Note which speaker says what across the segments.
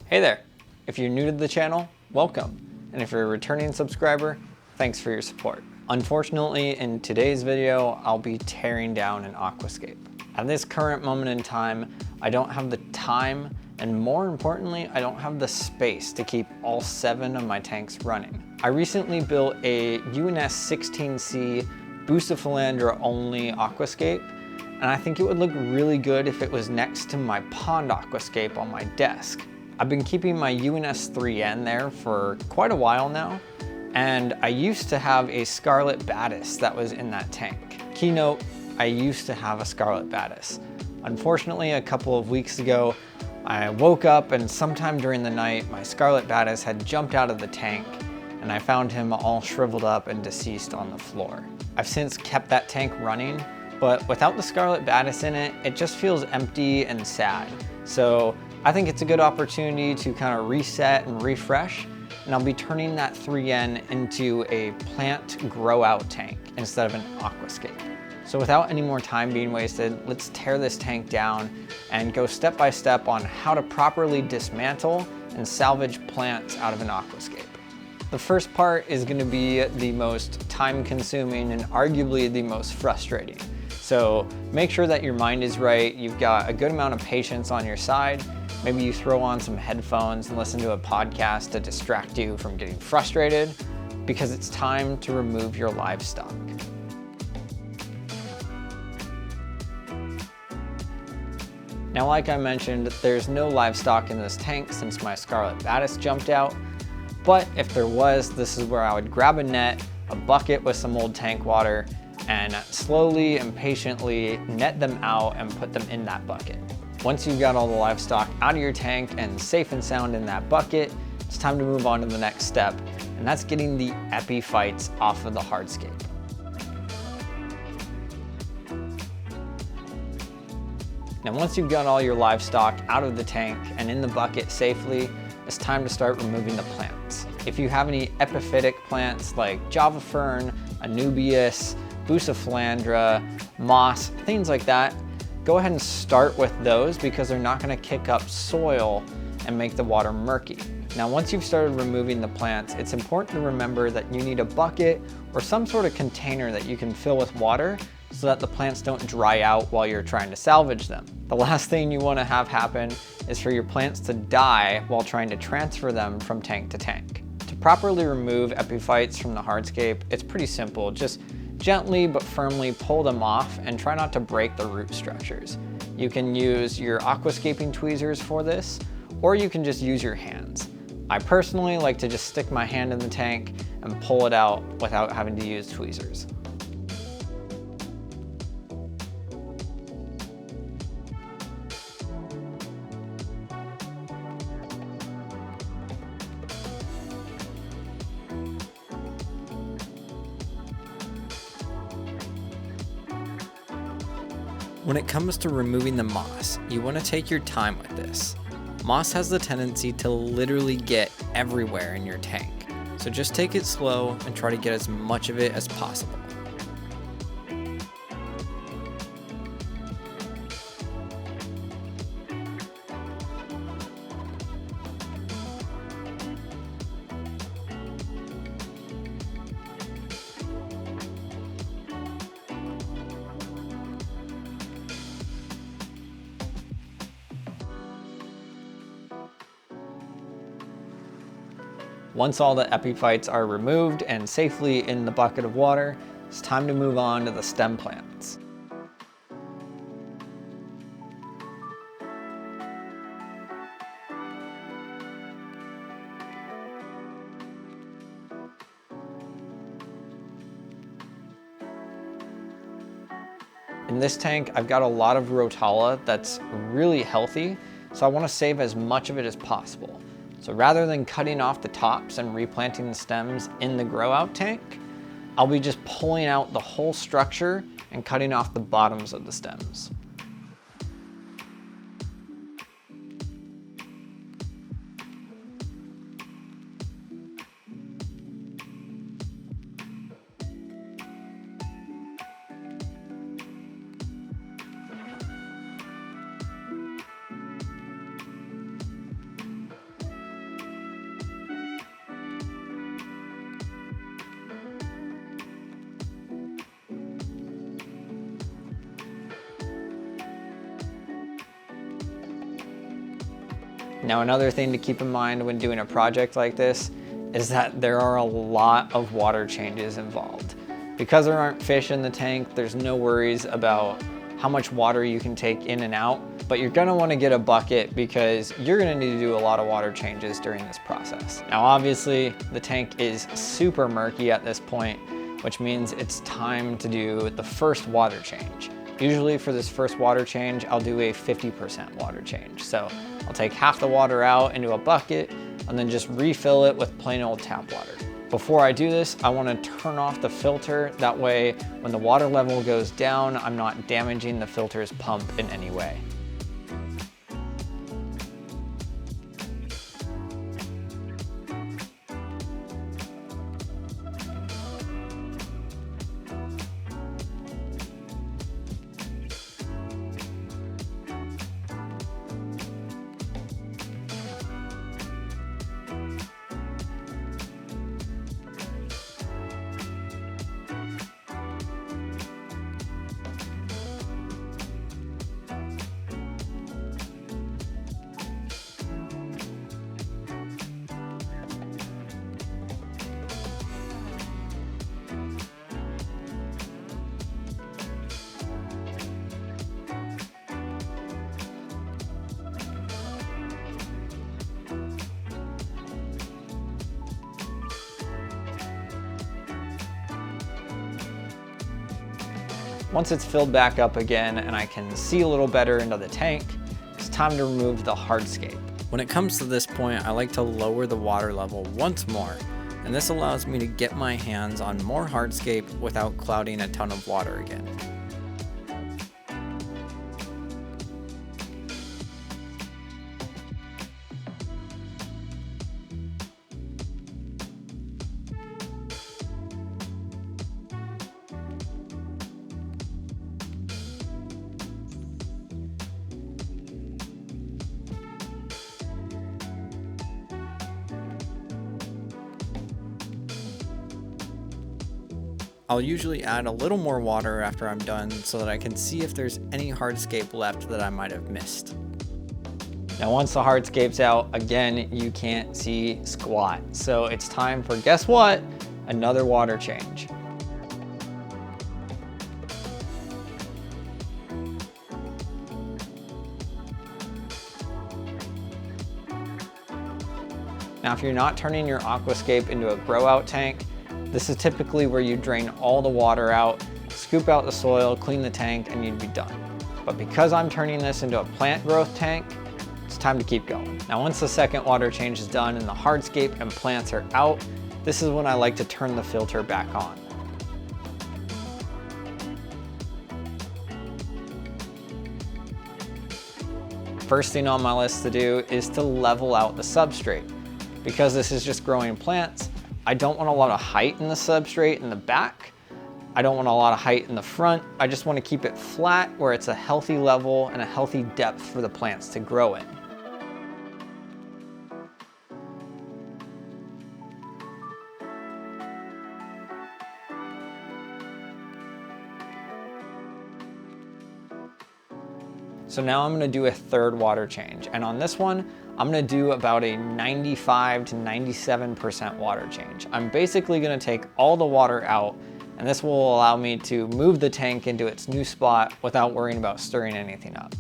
Speaker 1: Hey there! If you're new to the channel, welcome. And if you're a returning subscriber, thanks for your support. Unfortunately, in today's video, I'll be tearing down an aquascape. At this current moment in time, I don't have the time, and more importantly, I don't have the space to keep all 7 of my tanks running. I recently built a UNS 16C Bucephalandra only aquascape, and I think it would look really good if it was next to my pond aquascape on my desk. I've been keeping my UNS 3N there for quite a while now, and I used to have a Scarlet Batis that was in that tank. Keynote, I used to have a Scarlet Batis. Unfortunately, a couple of weeks ago, I woke up and sometime during the night, my Scarlet Batis had jumped out of the tank, and I found him all shriveled up and deceased on the floor. I've since kept that tank running, but without the Scarlet Batis in it, it just feels empty and sad. So I think it's a good opportunity to kind of reset and refresh, and I'll be turning that 3N into a plant grow out tank instead of an aquascape. So without any more time being wasted, let's tear this tank down and go step by step on how to properly dismantle and salvage plants out of an aquascape. The first part is going to be the most time consuming and arguably the most frustrating. So make sure that your mind is right, you've got a good amount of patience on your side. Maybe you throw on some headphones and listen to a podcast to distract you from getting frustrated, because it's time to remove your livestock. Now, like I mentioned, there's no livestock in this tank since my Scarlet Batis jumped out, but if there was, this is where I would grab a net, a bucket with some old tank water, and slowly and patiently net them out and put them in that bucket. Once you've got all the livestock out of your tank and safe and sound in that bucket, it's time to move on to the next step, and that's getting the epiphytes off of the hardscape. Now, once you've got all your livestock out of the tank and in the bucket safely, it's time to start removing the plants. If you have any epiphytic plants like Java fern, Anubias, Bucephalandra, moss, things like that, go ahead and start with those because they're not going to kick up soil and make the water murky. Now, once you've started removing the plants, it's important to remember that you need a bucket or some sort of container that you can fill with water so that the plants don't dry out while you're trying to salvage them. The last thing you want to have happen is for your plants to die while trying to transfer them from tank to tank. To properly remove epiphytes from the hardscape, it's pretty simple. Just gently but firmly pull them off and try not to break the root structures. You can use your aquascaping tweezers for this, or you can just use your hands. I personally like to just stick my hand in the tank and pull it out without having to use tweezers. When it comes to removing the moss, you want to take your time with this. Moss has the tendency to literally get everywhere in your tank, so just take it slow and try to get as much of it as possible. Once all the epiphytes are removed and safely in the bucket of water, it's time to move on to the stem plants. In this tank, I've got a lot of Rotala that's really healthy, so I want to save as much of it as possible. So rather than cutting off the tops and replanting the stems in the grow out tank, I'll be just pulling out the whole structure and cutting off the bottoms of the stems. Now, another thing to keep in mind when doing a project like this is that there are a lot of water changes involved. Because there aren't fish in the tank, there's no worries about how much water you can take in and out, but you're gonna wanna get a bucket because you're gonna need to do a lot of water changes during this process. Now, obviously, the tank is super murky at this point, which means it's time to do the first water change. Usually for this first water change, I'll do a 50% water change. So I'll take half the water out into a bucket and then just refill it with plain old tap water. Before I do this, I want to turn off the filter. That way, when the water level goes down, I'm not damaging the filter's pump in any way. Once it's filled back up again and I can see a little better into the tank, it's time to remove the hardscape. When it comes to this point, I like to lower the water level once more, and this allows me to get my hands on more hardscape without clouding a ton of water again. I'll usually add a little more water after I'm done so that I can see if there's any hardscape left that I might have missed. Now, once the hardscape's out, again, you can't see squat. So it's time for, guess what? Another water change. Now, if you're not turning your aquascape into a grow out tank, this is typically where you drain all the water out, scoop out the soil, clean the tank, and you'd be done. But because I'm turning this into a plant growth tank, it's time to keep going. Now, once the second water change is done and the hardscape and plants are out, this is when I like to turn the filter back on. First thing on my list to do is to level out the substrate. Because this is just growing plants, I don't want a lot of height in the substrate in the back. I don't want a lot of height in the front. I just want to keep it flat where it's a healthy level and a healthy depth for the plants to grow in. So now I'm gonna do a third water change. And on this one, I'm gonna do about a 95 to 97% water change. I'm basically gonna take all the water out, and this will allow me to move the tank into its new spot without worrying about stirring anything up.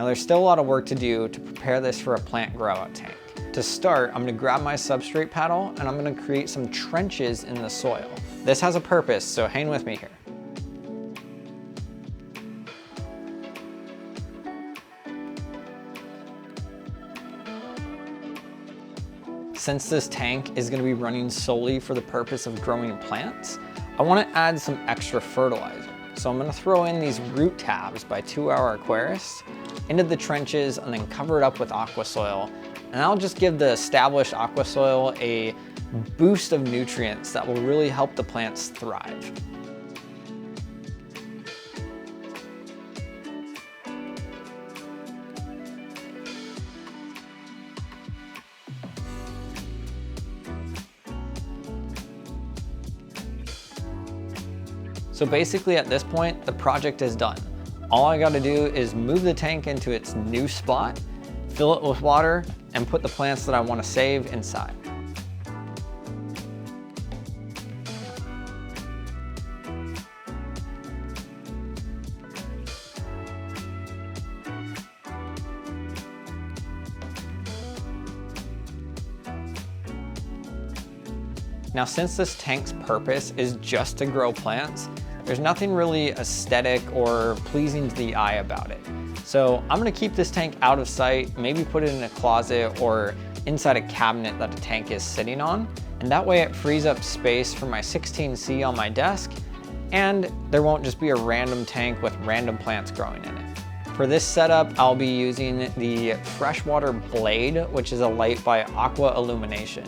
Speaker 1: Now, there's still a lot of work to do to prepare this for a plant grow out tank. To start, I'm gonna grab my substrate paddle and I'm gonna create some trenches in the soil. This has a purpose, so hang with me here. Since this tank is gonna be running solely for the purpose of growing plants, I wanna add some extra fertilizer. So I'm gonna throw in these root tabs by 2 Hour Aquarists into the trenches and then cover it up with aqua soil. And that'll just give the established aqua soil a boost of nutrients that will really help the plants thrive. So basically at this point, the project is done. All I gotta do is move the tank into its new spot, fill it with water, and put the plants that I wanna save inside. Now, since this tank's purpose is just to grow plants, there's nothing really aesthetic or pleasing to the eye about it. So I'm gonna keep this tank out of sight, maybe put it in a closet or inside a cabinet that the tank is sitting on. And that way it frees up space for my 16C on my desk, and there won't just be a random tank with random plants growing in it. For this setup, I'll be using the Freshwater Blade, which is a light by Aqua Illumination.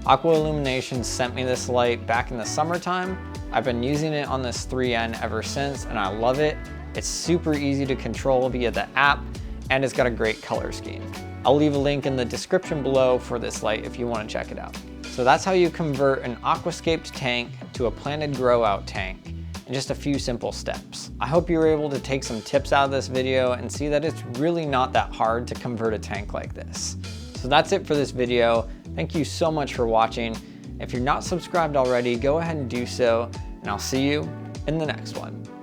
Speaker 1: Aqua Illumination sent me this light back in the summertime. I've been using it on this 3N ever since, and I love it. It's super easy to control via the app, and it's got a great color scheme. I'll leave a link in the description below for this light if you want to check it out. So that's how you convert an aquascaped tank to a planted grow out tank in just a few simple steps. I hope you were able to take some tips out of this video and see that it's really not that hard to convert a tank like this. So that's it for this video. Thank you so much for watching. If you're not subscribed already, go ahead and do so, and I'll see you in the next one.